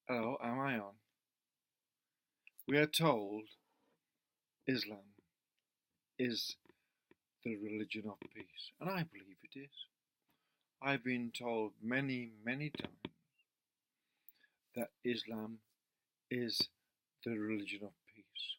Hello, am I on? We are told Islam is the religion of peace, and I believe it is. I've been told many, many times that Islam is the religion of peace.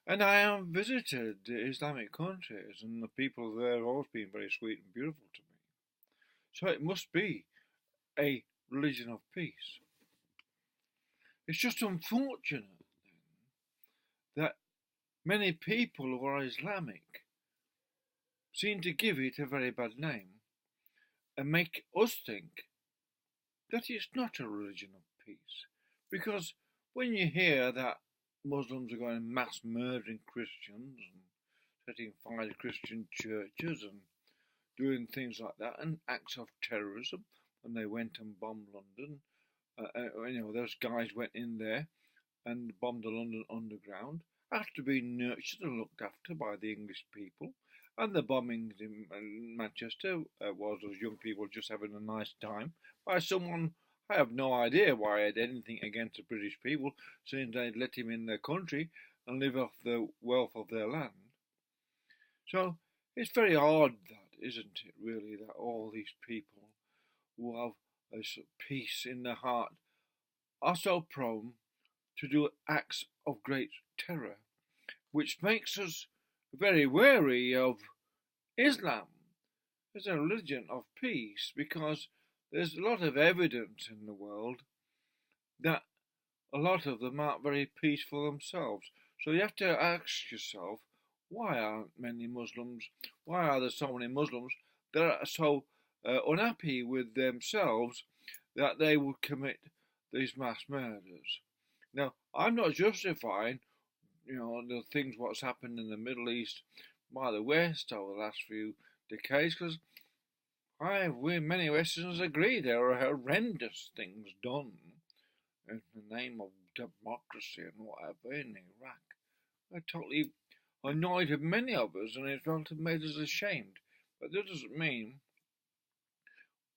And I have visited Islamic countries, and the people there have always been very sweet and beautiful to me. So it must be a religion of peace. It's just unfortunate that many people who are Islamic seem to give it a very bad name and make us think that it's not a religion of peace. Because when you hear that Muslims are going mass murdering Christians and setting fire to Christian churches and doing things like that and acts of terrorism, when they went and bombed London, those guys went in there and bombed the London Underground after being nurtured and looked after by the English people. And the bombings in Manchester was those young people just having a nice time by someone. I have no idea why I had anything against the British people, since they'd let him in their country and live off the wealth of their land. So it's very odd, that, isn't it, really, that all these people who have peace in their heart are so prone to do acts of great terror, which makes us very wary of Islam as a religion of peace, because there's a lot of evidence in the world that a lot of them aren't very peaceful themselves. So you have to ask yourself, why are there so many Muslims that are so unhappy with themselves that they would commit these mass murders? Now, I'm not justifying, the things what's happened in the Middle East by the West over the last few decades, because many Westerners agree there are horrendous things done in the name of democracy and whatever in Iraq. They're totally annoyed with many of us, and it's made us ashamed. But that doesn't mean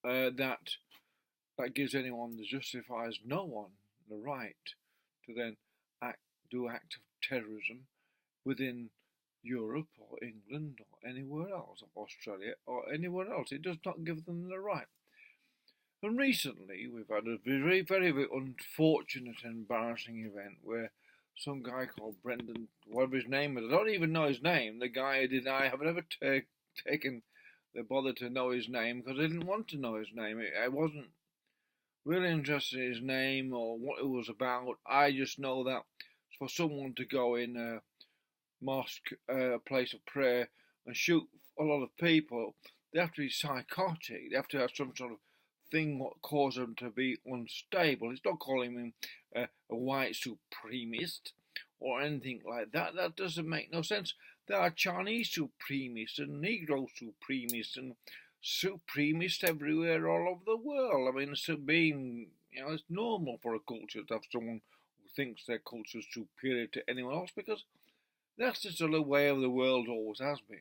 that gives anyone that justifies no one the right to then do act of terrorism within Europe or England or anywhere else, or Australia or anywhere else. It does not give them the right. And recently we've had a very, very, very unfortunate and embarrassing event where some guy called Brendan, whatever his name is, I don't even know his name, the guy who did, I have never taken the bother to know his name because I didn't want to know his name. I wasn't really interested in his name or what it was about. I just know that for someone to go in a mosque, a place of prayer, and shoot a lot of people, they have to be psychotic. They have to have some sort of thing what causes them to be unstable. It's not calling him a white supremacist or anything like that. That doesn't make no sense. There are Chinese supremacists and Negro supremacists and supremacists everywhere all over the world. I mean, it's normal for a culture to have someone who thinks their culture is superior to anyone else, because that's just the way of the world always has been.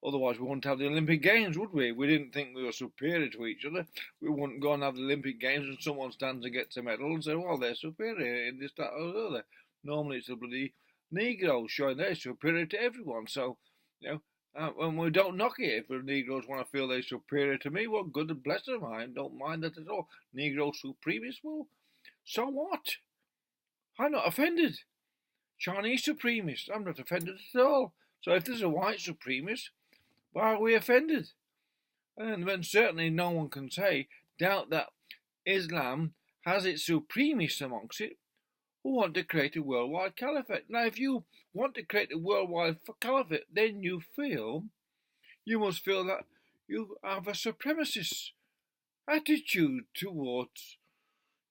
Otherwise, we wouldn't have the Olympic Games, would we? If we didn't think we were superior to each other, we wouldn't go and have the Olympic Games and someone stands and gets a medal and say, well, they're superior in this, that, or the other. Normally, it's the bloody Negroes showing they're superior to everyone. So, and we don't knock it if the Negroes want to feel they're superior to me. Well, good and bless them. I don't mind that at all. Negro supremacists, well, so what? I'm not offended. Chinese supremacists, I'm not offended at all. So if there's a white supremacist, why are we offended? And then certainly no one can doubt that Islam has its supremacists amongst it who want to create a worldwide caliphate. Now, if you want to create a worldwide caliphate, then you must feel that you have a supremacist attitude towards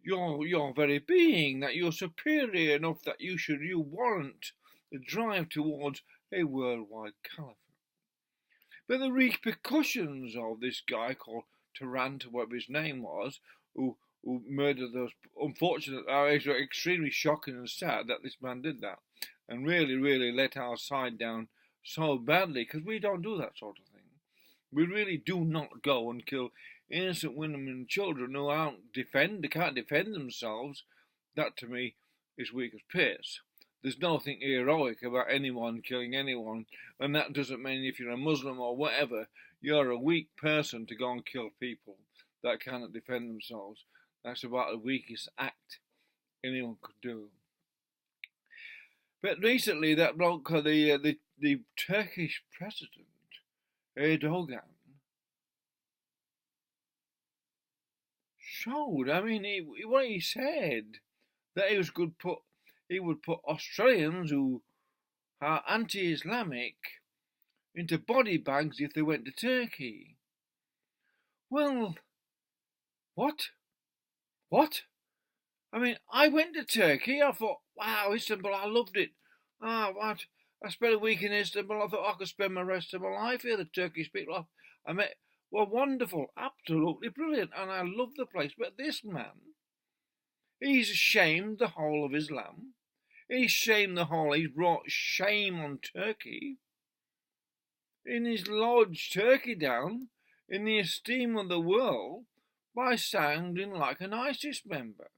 your very being, that you're superior enough that you warrant the drive towards a worldwide caliphate. But the repercussions of this guy called Tarrant, whatever his name was, who murdered those, unfortunately, it's extremely shocking and sad that this man did that, and really, really let our side down so badly, because we don't do that sort of thing. We really do not go and kill innocent women and children who they can't defend themselves, that to me is weak as piss. There's nothing heroic about anyone killing anyone, and that doesn't mean if you're a Muslim or whatever, you're a weak person to go and kill people that cannot defend themselves. That's about the weakest act anyone could do. But recently, that bloke, the Turkish president, Erdogan, showed. I mean, what he said that he would put Australians who are anti-Islamic into body bags if they went to Turkey. Well, what? I mean, I went to Turkey. I thought, wow, Istanbul, I loved it. I spent a week in Istanbul. I thought I could spend the rest of my life here. The Turkish people I met were wonderful, absolutely brilliant, and I loved the place. But this man, he's shamed the whole of Islam. He's brought shame on Turkey. And he's lodged Turkey down in the esteem of the world by sounding like an ISIS member.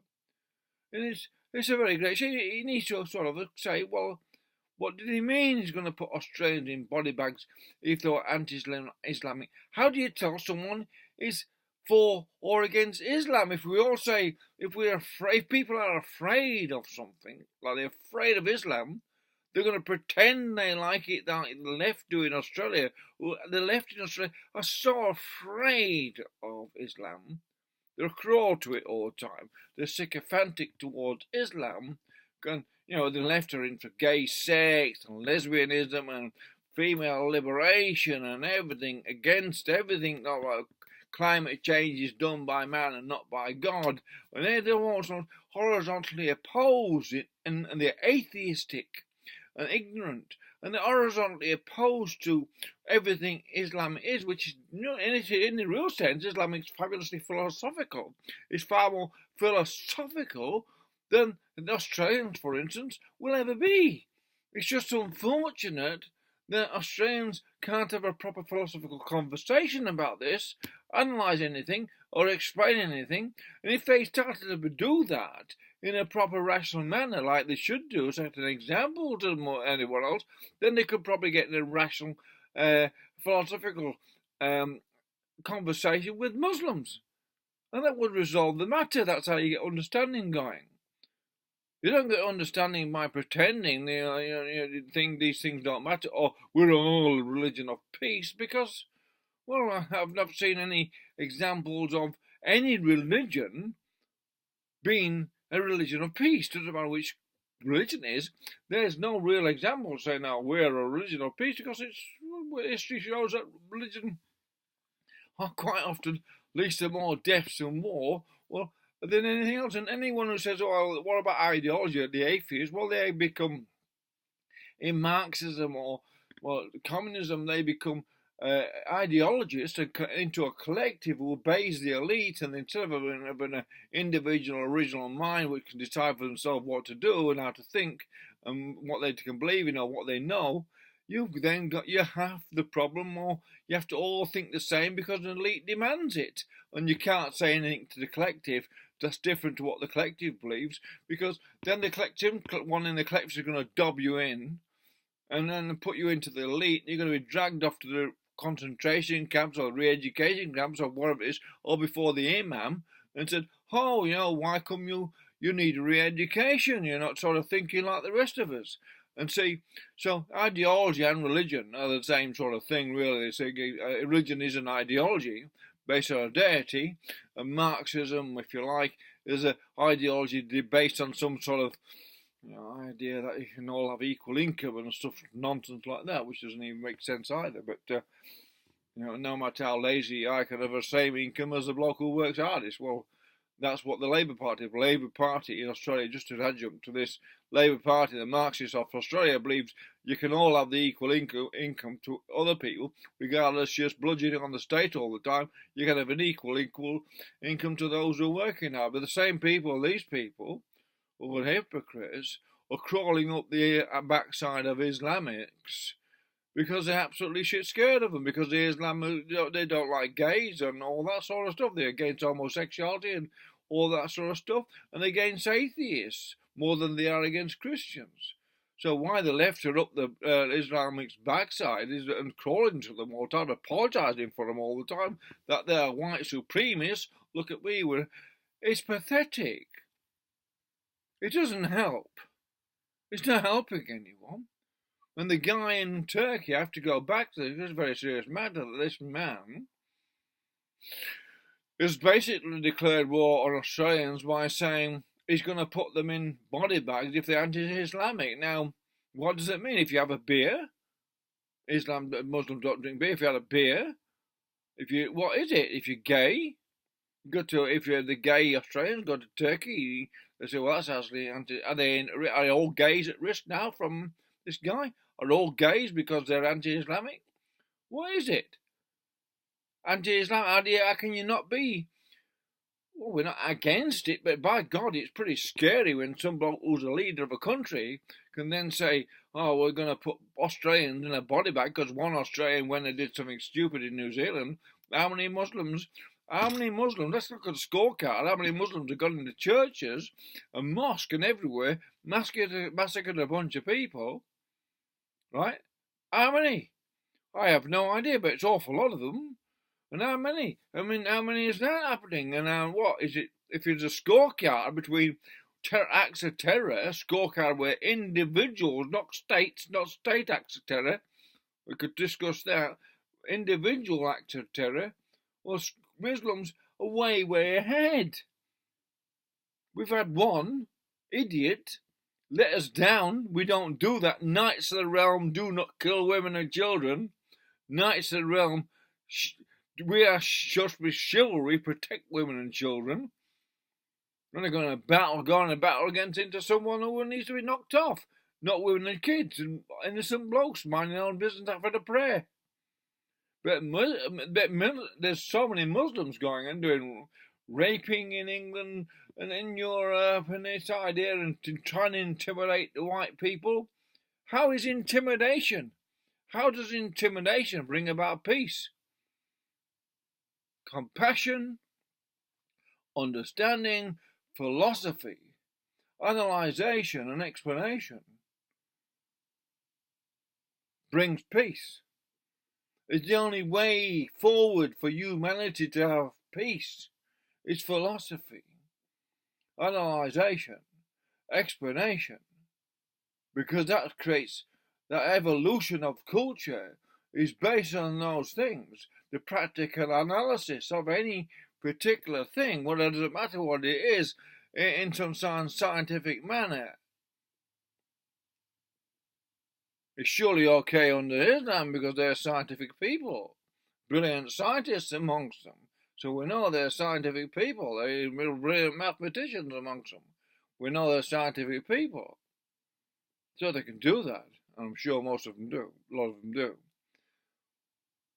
And it's a very great shame. He needs to sort of say, well, what did he mean he's going to put Australians in body bags if they were anti-Islamic? How do you tell someone is for or against Islam? If we all say, if people are afraid of something, like they're afraid of Islam, they're going to pretend they like it, like the left do in Australia. The left in Australia are so afraid of Islam. They're cruel to it all the time. They're sycophantic towards Islam. The left are into gay sex and lesbianism and female liberation and everything, against everything that climate change is done by man and not by God. And they're also horizontally opposed it, and they're atheistic and ignorant, and they're horizontally opposed to everything Islam is, which is, in the real sense, Islam is fabulously philosophical. It's far more philosophical than the Australians, for instance, will ever be. It's just unfortunate that Australians can't have a proper philosophical conversation about this, analyse anything, or explain anything, and if they started to do that in a proper rational manner, like they should do, set an example to anyone else, then they could probably get in a rational philosophical conversation with Muslims, and that would resolve the matter. That's how you get understanding going. You don't get understanding by pretending you think these things don't matter, or we're all a religion of peace, because, well, I've not seen any examples of any religion being a religion of peace. Doesn't matter which religion it is, there's no real example saying now we're a religion of peace, because history shows that religion are quite often leads to more deaths and war than anything else. And anyone who says, well, what about ideology, the atheists, well, they become, in Marxism or communism, they become ideologists into a collective who obeys the elite, and instead of having an individual original mind which can decide for themselves what to do and how to think and what they can believe in or what they know, you have the problem, or you have to all think the same because an elite demands it, and you can't say anything to the collective that's different to what the collective believes, because then the collective one in the collective is going to dob you in and then put you into the elite. You're going to be dragged off to the concentration camps or re-education camps or whatever it is, or before the imam, and said, oh, why come you need a re-education? You're not sort of thinking like the rest of us. And see, so ideology and religion are the same sort of thing, really. They say religion is an ideology based on a deity, and Marxism, if you like, is an ideology based on some sort of idea that you can all have equal income and stuff, nonsense like that, which doesn't even make sense either. But no matter how lazy I can have the same income as the bloke who works hardest. Well, that's what the Labour Party in Australia, just an adjunct to this, Labour Party, the Marxists of Australia, believes you can all have the equal income to other people, regardless just bludgeoning on the state all the time. You can have an equal income to those who are working hard. But the same people, these people, who are hypocrites, are crawling up the backside of Islamics because they're absolutely shit scared of them, because the Islam, they don't like gays and all that sort of stuff. They're against homosexuality and all that sort of stuff, and they're against atheists more than they are against Christians. So why the left are up the Islamic's backside and crawling to them all the time, apologising for them all the time, that they're white supremacists. Look at me, it's pathetic. It doesn't help. It's not helping anyone. And the guy in Turkey, I have to go back to this, a very serious matter, that this man has basically declared war on Australians by saying he's going to put them in body bags if they're anti-Islamic. Now, what does it mean? If you have a beer, Muslims don't drink beer. If you have a beer, what is it? If you're gay, if you're the gay Australians, go to Turkey. They say, well, that's actually are all gays at risk now from this guy? Are all gays because they're anti-Islamic? What is it? Anti-Islam? How can you not be? Well, we're not against it, but by God, it's pretty scary when some bloke who's a leader of a country can then say, oh, we're going to put Australians in a body bag because one Australian, when they did something stupid in New Zealand, how many Muslims, let's look at the scorecard, how many Muslims have gone into churches and mosques and everywhere, massacred a bunch of people, right? How many? I have no idea, but it's an awful lot of them. And how many? I mean, how many is that happening? And what is it? If there's a scorecard between acts of terror, a scorecard where individuals, not state acts of terror, we could discuss that, individual acts of terror, well, Muslims are way ahead. We've had one idiot let us down. We don't do that. Knights of the Realm do not kill women and children. Knights of the Realm, we are just with chivalry, protect women and children. We're not going to go on a battle into someone who needs to be knocked off. Not women and kids and innocent blokes minding their own business after the prayer. But there's so many Muslims going and doing raping in England and in Europe, and this idea and trying to intimidate the white people. How is intimidation? How does intimidation bring about peace? Compassion, understanding, philosophy, analyzation and explanation brings peace. It's the only way forward for humanity to have peace. It's philosophy, analyzation, explanation, because that creates that evolution of culture is based on those things. The practical analysis of any particular thing, well, it doesn't matter what it is, in some scientific manner. It's surely okay under Islam because they're scientific people, brilliant scientists amongst them. So we know they're scientific people. They're brilliant mathematicians amongst them. We know they're scientific people. So they can do that. I'm sure most of them do. A lot of them do.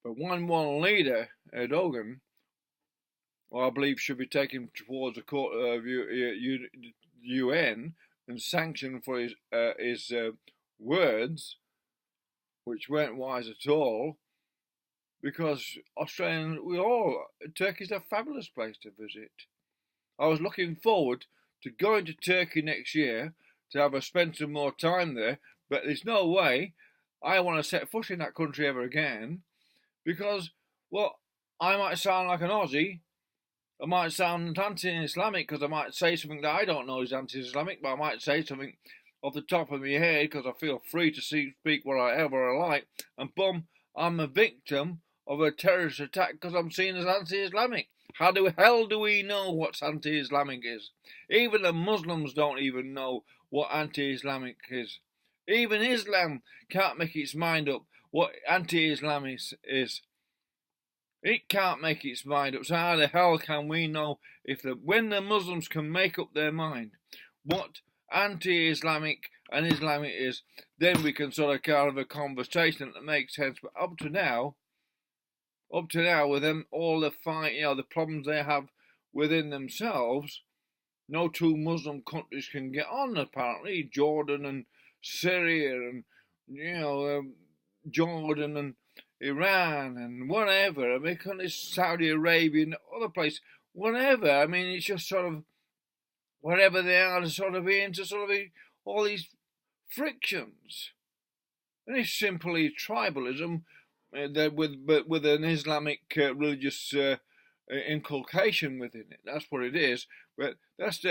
But one leader, Erdogan, I believe should be taken towards the court of UN and sanctioned for his words, which weren't wise at all. Because Turkey's a fabulous place to visit. I was looking forward to going to Turkey next year to spend some more time there, but there's no way I want to set foot in that country ever again, because, well, I might sound like an Aussie, I might sound anti-Islamic because I might say something that I don't know is anti-Islamic, but I might say something off the top of my head because I feel free to speak whatever I like, and boom, I'm a victim of a terrorist attack because I'm seen as anti-Islamic. How the hell do we know what anti-Islamic is? Even the Muslims don't even know what anti-Islamic is. Even Islam can't make its mind up what anti-Islamic is. It can't make its mind up. So how the hell can we know when the Muslims can make up their mind what anti-Islamic and Islamic is, then we can sort of have a conversation that makes sense. But up to now, with them all the the problems they have within themselves, no two Muslim countries can get on. Apparently, Jordan and Syria and Jordan and Iran and whatever. I mean, it's Saudi Arabia and other places, whatever. I mean, it's just sort of wherever they are to sort of be into sort of all these frictions. And it's simply tribalism with an Islamic religious inculcation within it. That's what it is. But that's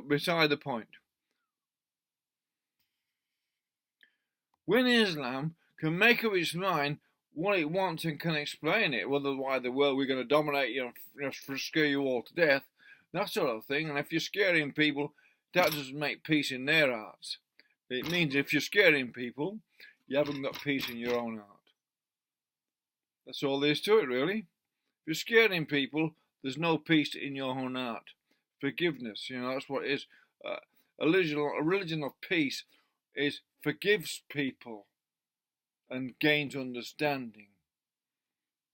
beside the point. When Islam can make up its mind what it wants and can explain it, whether why the world we're going to dominate you and scare you all to death, that sort of thing. And if you're scaring people, that doesn't make peace in their hearts. It means if you're scaring people, you haven't got peace in your own heart. That's all there is to it, really. If you're scaring people, there's no peace in your own heart. Forgiveness, that's what it is. A religion of peace forgives people and gains understanding.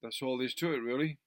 That's all there is to it, really.